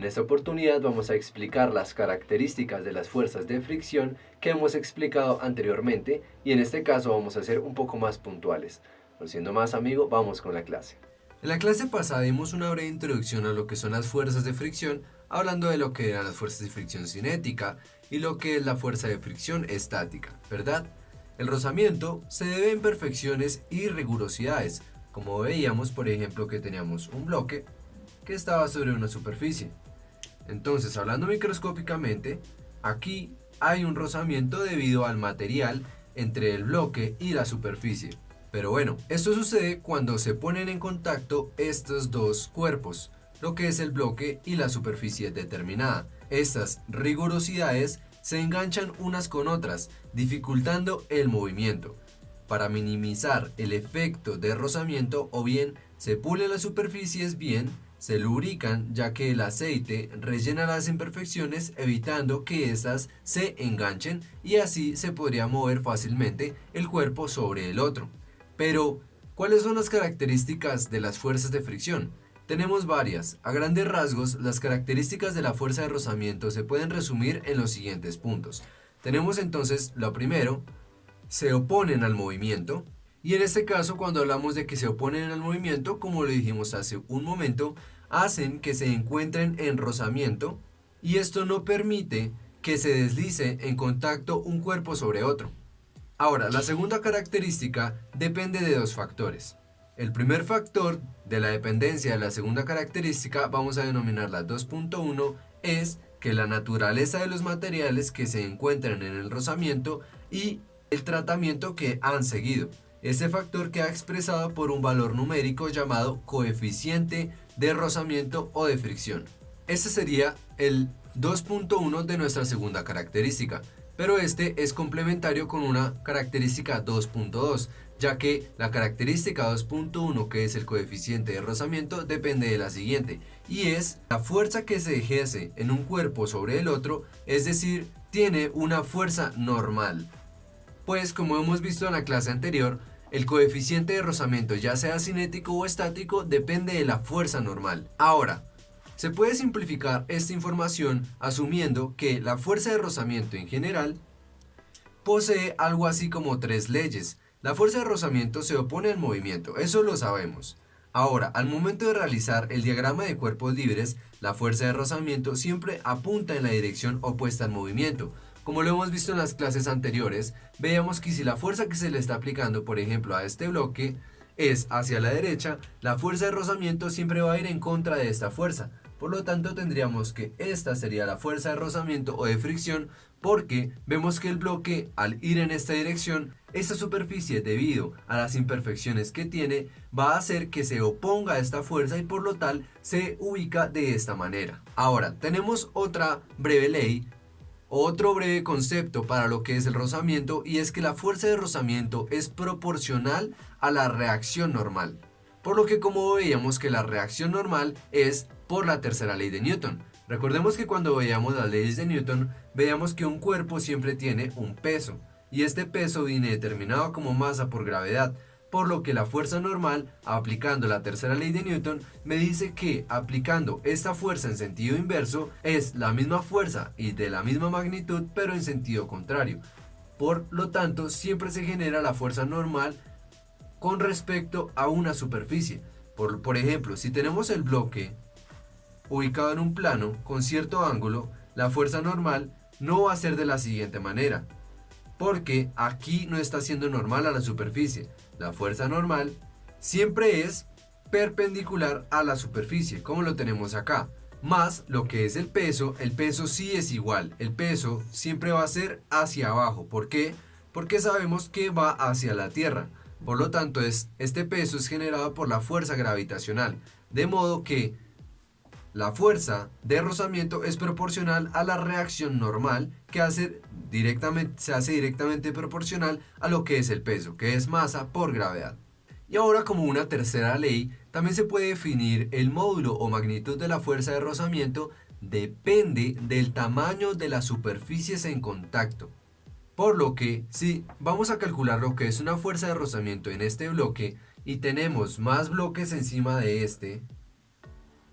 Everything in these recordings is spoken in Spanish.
En esta oportunidad vamos a explicar las características de las fuerzas de fricción que hemos explicado anteriormente y en este caso vamos a ser un poco más puntuales. No siendo más, amigo, vamos con la clase. En la clase pasada dimos una breve introducción a lo que son las fuerzas de fricción, hablando de lo que eran las fuerzas de fricción cinética y lo que es la fuerza de fricción estática, ¿verdad? El rozamiento se debe a imperfecciones y rigurosidades, como veíamos por ejemplo que teníamos un bloque que estaba sobre una superficie. Entonces, hablando microscópicamente, aquí hay un rozamiento debido al material entre el bloque y la superficie. Pero bueno, esto sucede cuando se ponen en contacto estos dos cuerpos, lo que es el bloque y la superficie determinada. Estas rigurosidades se enganchan unas con otras, dificultando el movimiento. Para minimizar el efecto de rozamiento, o bien se pulen las superficies bien, se lubrican ya que el aceite rellena las imperfecciones evitando que éstas se enganchen y así se podría mover fácilmente el cuerpo sobre el otro. Pero, ¿cuáles son las características de las fuerzas de fricción? Tenemos varias. A grandes rasgos, las características de la fuerza de rozamiento se pueden resumir en los siguientes puntos. Tenemos entonces, lo primero, se oponen al movimiento. Y en este caso, cuando hablamos de que se oponen al movimiento, como lo dijimos hace un momento, hacen que se encuentren en rozamiento y esto no permite que se deslice en contacto un cuerpo sobre otro. Ahora, la segunda característica depende de dos factores. El primer factor de la dependencia de la segunda característica, vamos a denominarla 2.1, es que la naturaleza de los materiales que se encuentran en el rozamiento y el tratamiento que han seguido. Este factor queda expresado por un valor numérico llamado coeficiente de rozamiento o de fricción. Este sería el 2.1 de nuestra segunda característica, pero este es complementario con una característica 2.2, ya que la característica 2.1, que es el coeficiente de rozamiento, depende de la siguiente, y es la fuerza que se ejerce en un cuerpo sobre el otro, es decir, tiene una fuerza normal. Pues como hemos visto en la clase anterior, el coeficiente de rozamiento, ya sea cinético o estático, depende de la fuerza normal. Ahora, se puede simplificar esta información asumiendo que la fuerza de rozamiento en general posee algo así como tres leyes. La fuerza de rozamiento se opone al movimiento, eso lo sabemos. Ahora, al momento de realizar el diagrama de cuerpos libres, la fuerza de rozamiento siempre apunta en la dirección opuesta al movimiento. Como lo hemos visto en las clases anteriores, veíamos que si la fuerza que se le está aplicando, por ejemplo, a este bloque es hacia la derecha, la fuerza de rozamiento siempre va a ir en contra de esta fuerza. Por lo tanto, tendríamos que esta sería la fuerza de rozamiento o de fricción, porque vemos que el bloque, al ir en esta dirección, esta superficie, debido a las imperfecciones que tiene, va a hacer que se oponga a esta fuerza y por lo tal se ubica de esta manera. Ahora, tenemos otra breve ley, otro breve concepto para lo que es el rozamiento, y es que la fuerza de rozamiento es proporcional a la reacción normal. Por lo que, como veíamos que la reacción normal es por la tercera ley de Newton. Recordemos que cuando veíamos las leyes de Newton, veíamos que un cuerpo siempre tiene un peso, y este peso viene determinado como masa por gravedad, por lo que la fuerza normal, aplicando la tercera ley de Newton, me dice que aplicando esta fuerza en sentido inverso, es la misma fuerza y de la misma magnitud, pero en sentido contrario. Por lo tanto, siempre se genera la fuerza normal con respecto a una superficie. Por ejemplo, si tenemos el bloque ubicado en un plano con cierto ángulo, la fuerza normal no va a ser de la siguiente manera, porque aquí no está siendo normal a la superficie. La fuerza normal siempre es perpendicular a la superficie, como lo tenemos acá, más lo que es el peso sí es igual, el peso siempre va a ser hacia abajo. ¿Por qué? Porque sabemos que va hacia la Tierra. Por lo tanto, este peso es generado por la fuerza gravitacional, de modo que la fuerza de rozamiento es proporcional a la reacción normal que se hace directamente proporcional a lo que es el peso, que es masa por gravedad. Y ahora, como una tercera ley, también se puede definir el módulo o magnitud de la fuerza de rozamiento depende del tamaño de las superficies en contacto. Por lo que, si vamos a calcular lo que es una fuerza de rozamiento en este bloque y tenemos más bloques encima de este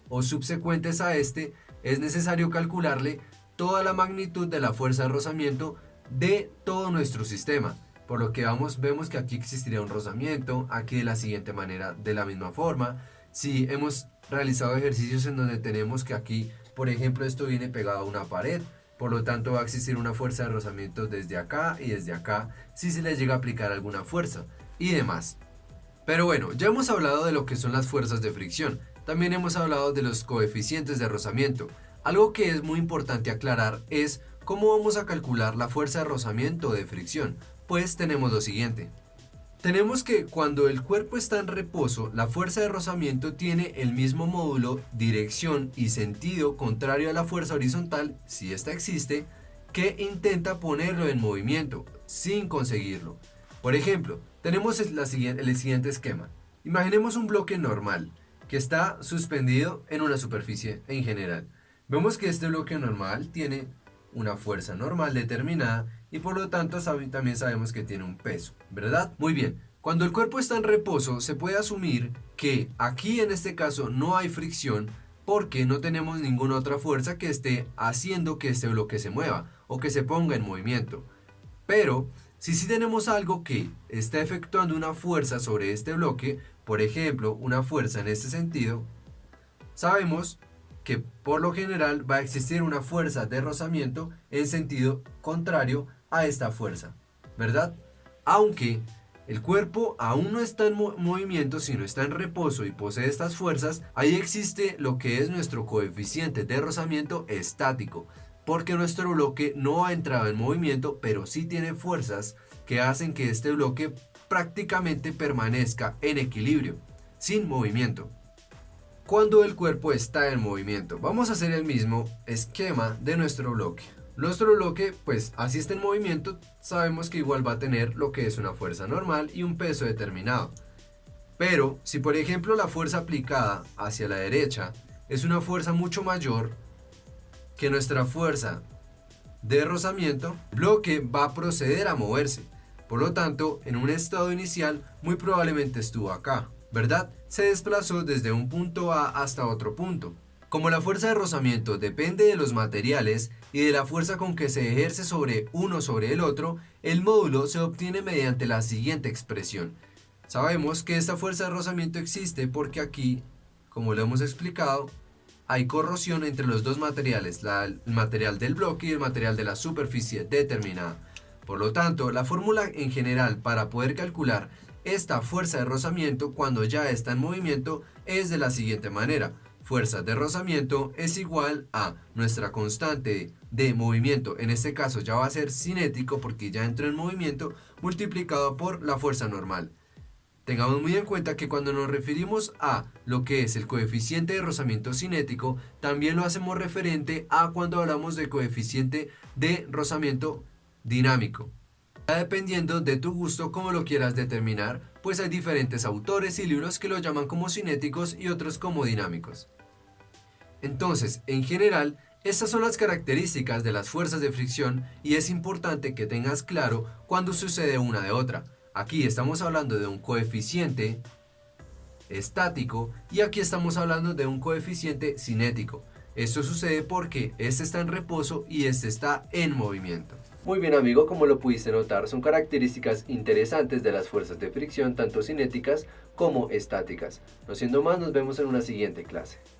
o subsecuentes a este, es necesario calcularle toda la magnitud de la fuerza de rozamiento de todo nuestro sistema. Por lo que vemos que aquí existiría un rozamiento, aquí de la siguiente manera, de la misma forma. Si hemos realizado ejercicios en donde tenemos que aquí, por ejemplo, esto viene pegado a una pared, por lo tanto va a existir una fuerza de rozamiento desde acá y desde acá, si se le llega a aplicar alguna fuerza y demás. Pero bueno, ya hemos hablado de lo que son las fuerzas de fricción, también hemos hablado de los coeficientes de rozamiento. Algo que es muy importante aclarar es cómo vamos a calcular la fuerza de rozamiento o de fricción. Pues tenemos lo siguiente. Tenemos que cuando el cuerpo está en reposo, la fuerza de rozamiento tiene el mismo módulo, dirección y sentido contrario a la fuerza horizontal, si ésta existe, que intenta ponerlo en movimiento, sin conseguirlo. Por ejemplo, tenemos el siguiente esquema. Imaginemos un bloque normal, que está suspendido en una superficie en general. Vemos que este bloque normal tiene una fuerza normal determinada y por lo tanto también sabemos que tiene un peso, ¿verdad? Muy bien, cuando el cuerpo está en reposo se puede asumir que aquí en este caso no hay fricción porque no tenemos ninguna otra fuerza que esté haciendo que este bloque se mueva o que se ponga en movimiento. Pero si sí tenemos algo que está efectuando una fuerza sobre este bloque, por ejemplo una fuerza en este sentido, sabemos que por lo general va a existir una fuerza de rozamiento en sentido contrario a esta fuerza, ¿verdad? Aunque el cuerpo aún no está en movimiento, sino está en reposo y posee estas fuerzas, ahí existe lo que es nuestro coeficiente de rozamiento estático, porque nuestro bloque no ha entrado en movimiento, pero sí tiene fuerzas que hacen que este bloque prácticamente permanezca en equilibrio, sin movimiento. Cuando el cuerpo está en movimiento, vamos a hacer el mismo esquema de nuestro bloque. Nuestro bloque, pues así está en movimiento, sabemos que igual va a tener lo que es una fuerza normal y un peso determinado. Pero si por ejemplo la fuerza aplicada hacia la derecha es una fuerza mucho mayor que nuestra fuerza de rozamiento, el bloque va a proceder a moverse. Por lo tanto, en un estado inicial muy probablemente estuvo acá, ¿verdad? Se desplazó desde un punto A hasta otro punto. Como la fuerza de rozamiento depende de los materiales y de la fuerza con que se ejerce sobre uno sobre el otro, el módulo se obtiene mediante la siguiente expresión. Sabemos que esta fuerza de rozamiento existe porque aquí, como lo hemos explicado, hay corrosión entre los dos materiales, el material del bloque y el material de la superficie determinada. Por lo tanto, la fórmula en general para poder calcular esta fuerza de rozamiento cuando ya está en movimiento es de la siguiente manera. Fuerza de rozamiento es igual a nuestra constante de movimiento, en este caso ya va a ser cinético porque ya entró en movimiento, multiplicado por la fuerza normal. Tengamos muy en cuenta que cuando nos referimos a lo que es el coeficiente de rozamiento cinético, también lo hacemos referente a cuando hablamos del coeficiente de rozamiento dinámico. Ya dependiendo de tu gusto cómo lo quieras determinar, pues hay diferentes autores y libros que lo llaman como cinéticos y otros como dinámicos. Entonces, en general, estas son las características de las fuerzas de fricción y es importante que tengas claro cuándo sucede una de otra. Aquí estamos hablando de un coeficiente estático y aquí estamos hablando de un coeficiente cinético. Esto sucede porque este está en reposo y este está en movimiento. Muy bien amigo, como lo pudiste notar, son características interesantes de las fuerzas de fricción, tanto cinéticas como estáticas. No siendo más, nos vemos en una siguiente clase.